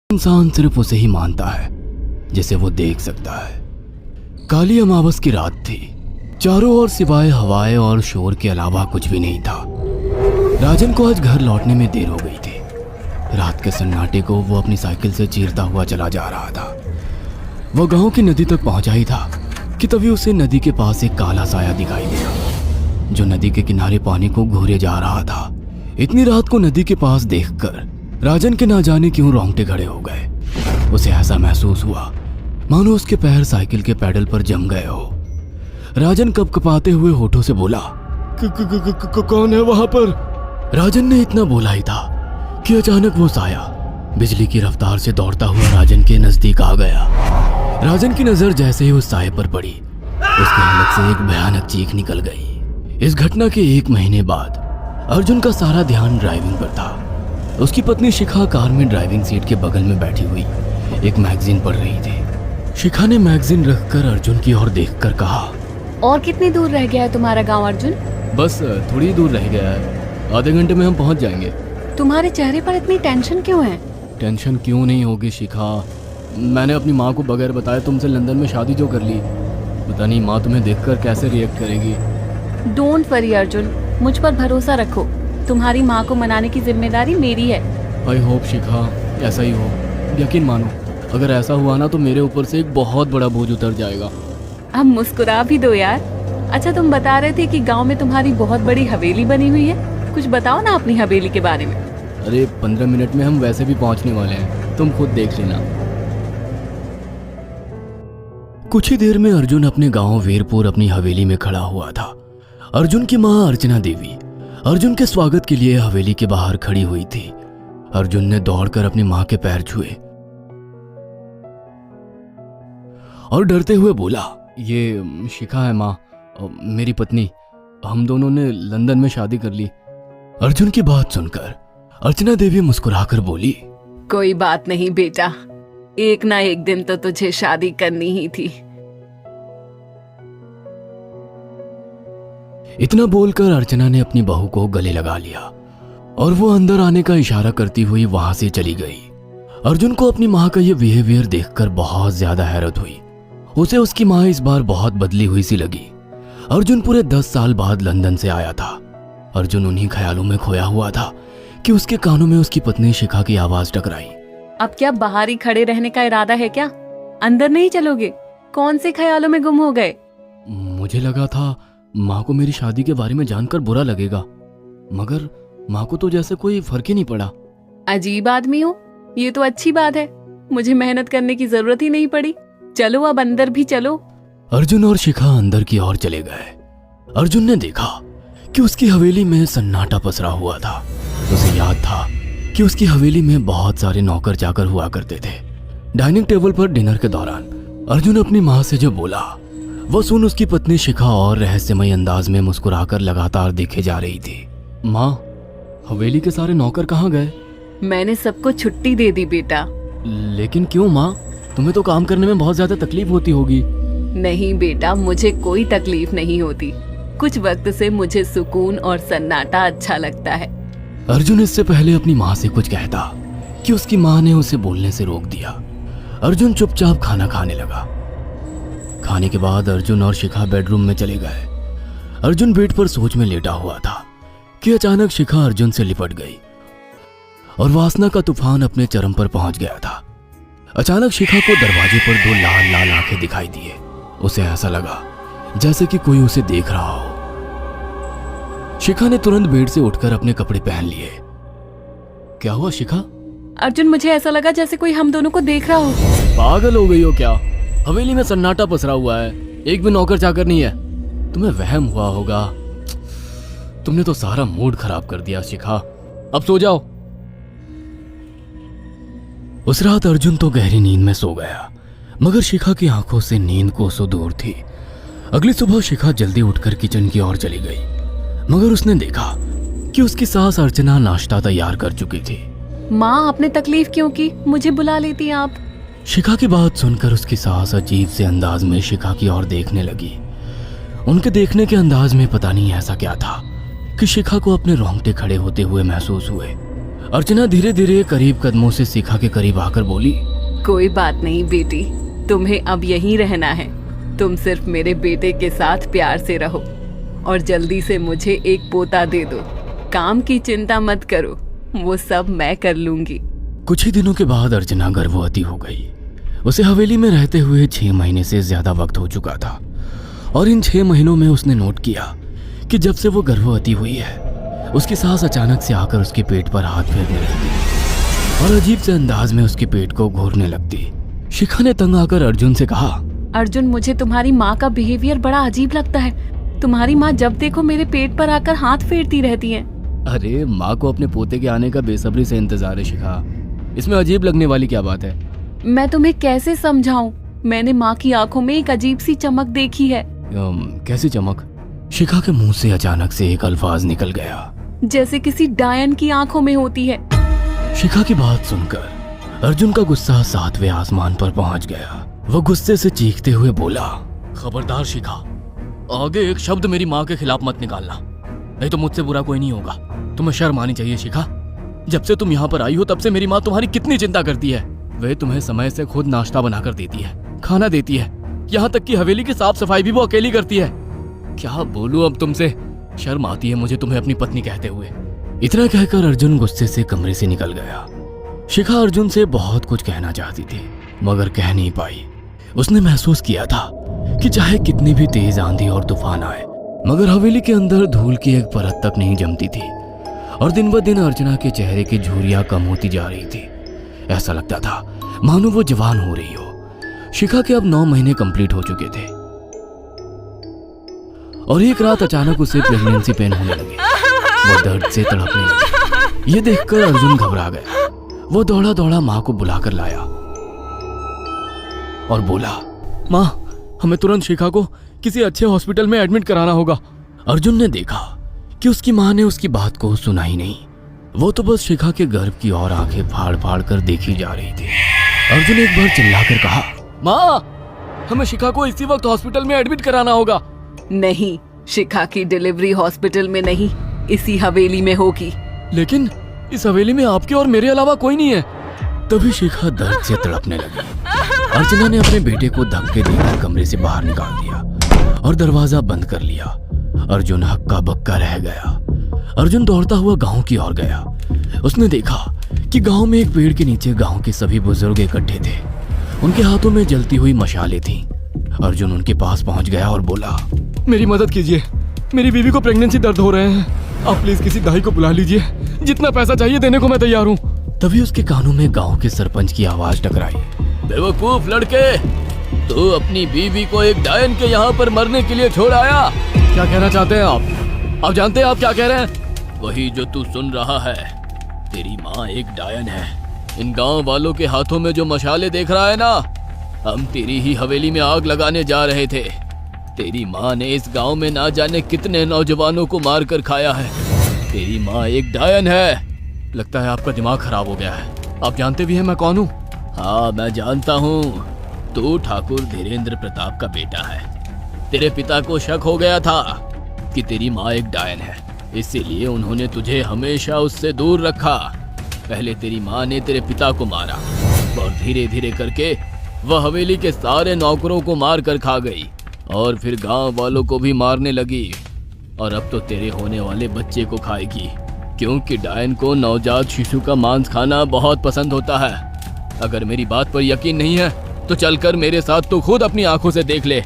इंसान सिर्फ उसे ही मानता है जिसे वो देख सकता है। काली अमावस की रात थी। चारों ओर सिवाय हवाएं और शोर के अलावा कुछ भी नहीं था। राजन को आज घर लौटने में देर हो गई थी। रात के सन्नाटे को वो अपनी साइकिल से चीरता हुआ चला जा रहा था। वह गांव की नदी तक पहुंचा ही था कि तभी उसे नदी के पास एक काला साया दिखाई दिया जो नदी के किनारे पानी को घूरे जा रहा था। इतनी रात को नदी के पास देखकर राजन के ना जाने क्यों रोंगटे खड़े हो गए। उसे ऐसा महसूस हुआ मानो उसके पैर साइकिल के पैडल पर जम गए हो। राजन कपकपाते हुए होठों से बोला, कौन है वहां पर? राजन ने इतना बोला ही था कि अचानक वो साया बिजली की रफ्तार से दौड़ता हुआ राजन के नजदीक आ गया। राजन की नजर जैसे ही उस साये पर पड़ी, उसके हलक से एक भयानक चीख निकल गई। इस घटना के 1 महीने बाद अर्जुन का सारा ध्यान ड्राइविंग पर था। उसकी पत्नी शिखा कार में ड्राइविंग सीट के बगल में बैठी हुई एक मैगजीन पढ़ रही थी। शिखा ने मैगजीन रखकर अर्जुन की ओर देखकर कहा, और कितनी दूर रह गया है तुम्हारा गांव अर्जुन? बस थोड़ी दूर रह गया है, आधे घंटे में हम पहुंच जाएंगे। तुम्हारे चेहरे पर इतनी टेंशन क्यों है? टेंशन क्यों नहीं होगी शिखा, मैंने अपनी माँ को बगैर बताए तुमसे लंदन में शादी जो कर ली। पता नहीं माँ तुम्हें देखकर कैसे रिएक्ट करेगी। डोंट वरी अर्जुन, मुझ पर भरोसा रखो। तुम्हारी माँ को मनाने की जिम्मेदारी मेरी है। आई होप शिखा ऐसा ही हो। यकीन मानो अगर ऐसा हुआ ना तो मेरे ऊपर से एक बहुत बड़ा बोझ उतर जाएगा। अब मुस्कुरा भी दो यार। अच्छा, तुम बता रहे थे कि गांव में तुम्हारी बहुत बड़ी हवेली बनी हुई है। कुछ बताओ ना अपनी हवेली के बारे में। अरे 15 मिनट में हम वैसे भी पहुंचने वाले हैं, तुम खुद देख लेना। कुछ ही देर में अर्जुन अपने गांव वीरपुर अपनी हवेली में खड़ा हुआ था। अर्जुन की माँ अर्चना देवी अर्जुन के स्वागत के लिए हवेली के बाहर खड़ी हुई थी। अर्जुन ने दौड़कर अपनी माँ के पैर छुए और डरते हुए बोला, ये शिखा है माँ, मेरी पत्नी। हम दोनों ने लंदन में शादी कर ली। अर्जुन की बात सुनकर अर्चना देवी मुस्कुराकर बोली, कोई बात नहीं बेटा, एक ना एक दिन तो तुझे शादी करनी ही थी। इतना बोलकर अर्चना ने अपनी बहू को गले लगा लिया और वो अंदर आने का इशारा करती हुई वहां से चली गई। अर्जुन को अपनी माँ का ये बिहेवियर देखकर बहुत ज्यादा हैरत हुई। उसे उसकी माँ इस बार बहुत बदली हुई सी लगी। अर्जुन पूरे 10 साल बाद लंदन से आया था। अर्जुन उन्हीं ख्यालों में खोया हुआ था कि उसके कानों में उसकी पत्नी शिखा की आवाज टकराई। अब क्या बाहर ही खड़े रहने का इरादा है क्या? अंदर नहीं चलोगे? कौन से ख्यालों में गुम हो गए? मुझे लगा था माँ को मेरी शादी के बारे में जानकर बुरा लगेगा, मगर माँ को तो जैसे कोई फर्क ही नहीं पड़ा। अजीब आदमी हो। ये तो अच्छी बात है, मुझे मेहनत करने की जरूरत ही नहीं पड़ी। चलो अब अंदर भी चलो। अर्जुन और शिखा अंदर की ओर चले गए। अर्जुन ने देखा कि उसकी हवेली में सन्नाटा पसरा हुआ था। उसे याद था कि उसकी हवेली में बहुत सारे नौकर चाकर हुआ करते थे। डाइनिंग टेबल पर डिनर के दौरान अर्जुन अपनी माँ से जो बोला वो सुन उसकी पत्नी शिखा और रहस्यमय अंदाज में मुस्कुराकर लगातार देखे जा रही थी। माँ, हवेली के सारे नौकर कहाँ गए? मैंने सबको छुट्टी दे दी बेटा। लेकिन क्यों माँ, तुम्हें तो काम करने में बहुत ज्यादा तकलीफ होती होगी। नहीं बेटा, मुझे कोई तकलीफ नहीं होती। कुछ वक्त से मुझे सुकून और सन्नाटा अच्छा लगता है। अर्जुन इससे पहले अपनी माँ से कुछ कहता कि उसकी माँ ने उसे बोलने से रोक दिया। अर्जुन चुपचाप खाना खाने लगा। खाने के बाद अर्जुन और शिखा बेडरूम में चले गए। अर्जुन बेड पर सोच में लेटा हुआ था कि अचानक शिखा अर्जुन से लिपट गई और वासना का तूफान अपने चरम पर पहुंच गया था। अचानक शिखा को दरवाजे पर 2 लाल लाल आंखें दिखाई दिए। उसे ऐसा लगा जैसे कि कोई उसे देख रहा हो। शिखा ने तुरंत बेड से उठकर अपने कपड़े पहन लिए। क्या हुआ शिखा? अर्जुन, मुझे ऐसा लगा जैसे कोई हम दोनों को देख रहा हो। पागल हो गई हो क्या? हवेली में सन्नाटा पसरा हुआ है, एक भी नौकर चाकर नहीं है। तुम्हें वहम हुआ होगा। तुमने तो सारा मूड खराब कर दिया शिखा, अब सो जाओ। उस रात अर्जुन तो गहरी नींद में सो गया, मगर शिखा की आंखों से नींद कोसों दूर थी। अगली सुबह शिखा जल्दी उठकर किचन की ओर चली गई, मगर उसने देखा कि उसकी सास अर्चना नाश्ता तैयार कर चुकी थी। माँ, आपने तकलीफ क्यों की? मुझे बुला लेती आप। शिखा की बात सुनकर उसकी सास अजीब से अंदाज में शिखा की ओर देखने लगी। उनके देखने के अंदाज में पता नहीं ऐसा क्या था कि शिखा को अपने रोंगटे खड़े होते हुए महसूस हुए। अर्चना धीरे धीरे करीब कदमों से शिखा के करीब आकर बोली, कोई बात नहीं बेटी, तुम्हें अब यहीं रहना है। तुम सिर्फ मेरे बेटे के साथ प्यार से रहो और जल्दी से मुझे एक पोता दे दो। काम की चिंता मत करो, वो सब मैं कर लूंगी। कुछ ही दिनों के बाद अर्चना गर्भवती हो गई। उसे हवेली में रहते हुए 6 महीने से ज्यादा वक्त हो चुका था और इन 6 महीनों में उसने नोट किया कि जब से वो गर्भवती हुई है, उसकी सास अचानक से आकर उसके पेट पर हाथ फेरने लगती और अजीब से अंदाज में उसके पेट को घूरने लगती। शिखा ने तंग आकर अर्जुन से कहा, अर्जुन, मुझे तुम्हारी माँ का बिहेवियर बड़ा अजीब लगता है। तुम्हारी माँ जब देखो मेरे पेट पर आकर हाथ फेरती रहती है। अरे माँ को अपने पोते के आने का बेसब्री से इंतजार है शिखा, इसमें अजीब लगने वाली क्या बात है? मैं तुम्हें कैसे समझाऊं? मैंने माँ की आंखों में एक अजीब सी चमक देखी है। कैसी चमक? शिखा के मुंह से अचानक से एक अल्फाज निकल गया, जैसे किसी डायन की आंखों में होती है। शिखा की बात सुनकर अर्जुन का गुस्सा 7वें आसमान पर पहुंच गया। वो गुस्से से चीखते हुए बोला, खबरदार शिखा, आगे एक शब्द मेरी माँ के खिलाफ मत निकालना, नहीं तो मुझसे बुरा कोई नहीं होगा। तुम्हें शर्म आनी चाहिए शिखा। जब से तुम यहाँ पर आई हो तब से मेरी माँ तुम्हारी कितनी चिंता करती है। वह तुम्हें समय से खुद नाश्ता बनाकर देती है, खाना देती है, यहाँ तक कि हवेली की साफ सफाई भी वो अकेली करती है। क्या बोलूं अब तुमसे, शर्म आती है मुझे तुम्हें अपनी पत्नी कहते हुए। इतना कहकर अर्जुन गुस्से से कमरे से निकल गया। शिखा अर्जुन से बहुत कुछ कहना चाहती थी मगर कह नहीं पाई। उसने महसूस किया था कि चाहे कितनी भी तेज आंधी और तूफान आए मगर हवेली के अंदर धूल की एक परत तक नहीं जमती थी और दिन ब दिन अर्चना के चेहरे की झुर्रियां कम होती जा रही थी। ऐसा लगता था मानो वो जवान हो रही हो। शिखा के अब 9 महीने कंप्लीट हो चुके थे और एक रात अचानक उसे प्रेगनेंसी पेन होने लगे। वो दर्द से तड़पने लगी। ये देखकर अर्जुन घबरा गया। वो दौड़ा दौड़ा माँ को बुलाकर लाया और बोला, माँ, हमें तुरंत शिखा को किसी अच्छे हॉस्पिटल में एडमिट कराना होगा। अर्जुन ने देखा कि उसकी माँ ने उसकी बात को सुना ही नहीं। वो तो बस शिखा के गर्भ की ओर आंखें फाड़ फाड़ कर देखी जा रही थी। अर्जुन एक बार चिल्लाकर कहा, माँ, हमें शिखा को इसी वक्त हॉस्पिटल में एडमिट कराना होगा। नहीं, शिखा की डिलीवरी हॉस्पिटल में नहीं, इसी हवेली में होगी। लेकिन इस हवेली में आपके और मेरे अलावा कोई नहीं है। तभी शिखा दर्द से तड़पने लगी। अर्चना ने अपने बेटे को धक्के देकर कमरे से बाहर निकाल दिया और दरवाजा बंद कर लिया। अर्जुन हक्का बक्का रह गया। अर्जुन दौड़ता हुआ गांव की ओर गया। उसने देखा कि गांव में एक पेड़ के नीचे गांव के सभी बुजुर्ग इकट्ठे थे। उनके हाथों में जलती हुई मशालें थीं। अर्जुन उनके पास पहुंच गया और बोला, मेरी मदद कीजिए, मेरी बीवी को प्रेगनेंसी दर्द हो रहे हैं। आप प्लीज किसी दाई को बुला लीजिए, जितना पैसा चाहिए देने को मैं तैयार हूँ। तभी उसके कानों में गांव के सरपंच की आवाज टकराई, बेवकूफ लड़के, तू अपनी बीवी को एक डायन के यहाँ पर मरने के लिए छोड़ आया। क्या कहना चाहते हैं आप? आप जानते हैं आप क्या कह रहे हैं? वही जो तू सुन रहा है। तेरी माँ एक डायन है। इन गांव वालों के हाथों में जो मशाले देख रहा है ना, हम तेरी ही हवेली में आग लगाने जा रहे थे। तेरी माँ ने इस गांव में ना जाने कितने नौजवानों को मार कर खाया है। तेरी माँ एक डायन है। लगता है आपका दिमाग खराब हो गया है। आप जानते भी हैं मैं कौन हूँ? हाँ, मैं जानता हूँ। तू ठाकुर धीरेन्द्र प्रताप का बेटा है। तेरे पिता को शक हो गया था कि तेरी माँ एक डायन है, इसीलिए उन्होंने तुझे हमेशा उससे दूर रखा। पहले तेरी माँ ने तेरे पिता को मारा और धीरे धीरे करके वह हवेली के सारे नौकरों को मार कर खा गई और फिर गांव वालों को भी मारने लगी। और अब तो तेरे होने वाले बच्चे को खाएगी, क्योंकि डायन को नवजात शिशु का मांस खाना बहुत पसंद होता है। अगर मेरी बात पर यकीन नहीं है तो चलकर मेरे साथ तो खुद अपनी आंखों से देख ले।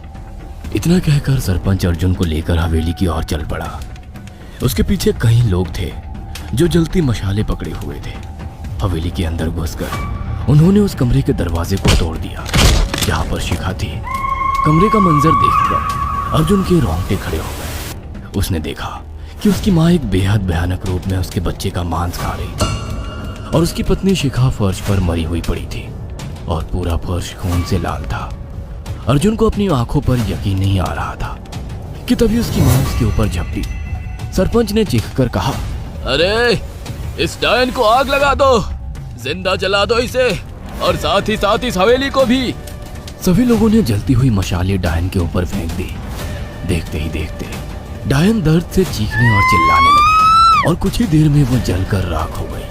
इतना कहकर सरपंच अर्जुन को लेकर हवेली की ओर चल पड़ा। उसके पीछे कई लोग थे जो जलती मशाले पकड़े हुए थे। हवेली के अंदर घुसकर उन्होंने उस कमरे के दरवाजे को तोड़ दिया जहाँ पर शिखा थी। कमरे का मंजर देखकर अर्जुन के रोंगटे खड़े हो गए। उसने देखा कि उसकी माँ एक बेहद भयानक रूप में उसके बच्चे का मांस खा रही थी और उसकी पत्नी शिखा फर्श पर मरी हुई पड़ी थी और पूरा फर्श खून से लाल था। अर्जुन को अपनी आंखों पर यकीन नहीं आ रहा था कि तभी उसकी माँ उसके ऊपर झपटी। सरपंच ने चीखकर कहा, अरे इस डायन को आग लगा दो, जिंदा जला दो इसे और साथ ही इस हवेली को भी। सभी लोगों ने जलती हुई मशाले डायन के ऊपर फेंक दी। देखते ही देखते डायन दर्द से चीखने और चिल्लाने लगी और कुछ ही देर में वो जलकर राख हो गई।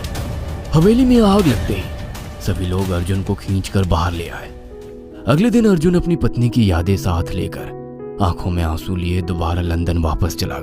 हवेली में आग लगते ही सभी लोग अर्जुन को खींचकर बाहर ले आए। अगले दिन अर्जुन अपनी पत्नी की यादें साथ लेकर आंखों में आंसू लिए दोबारा लंदन वापस चला गया।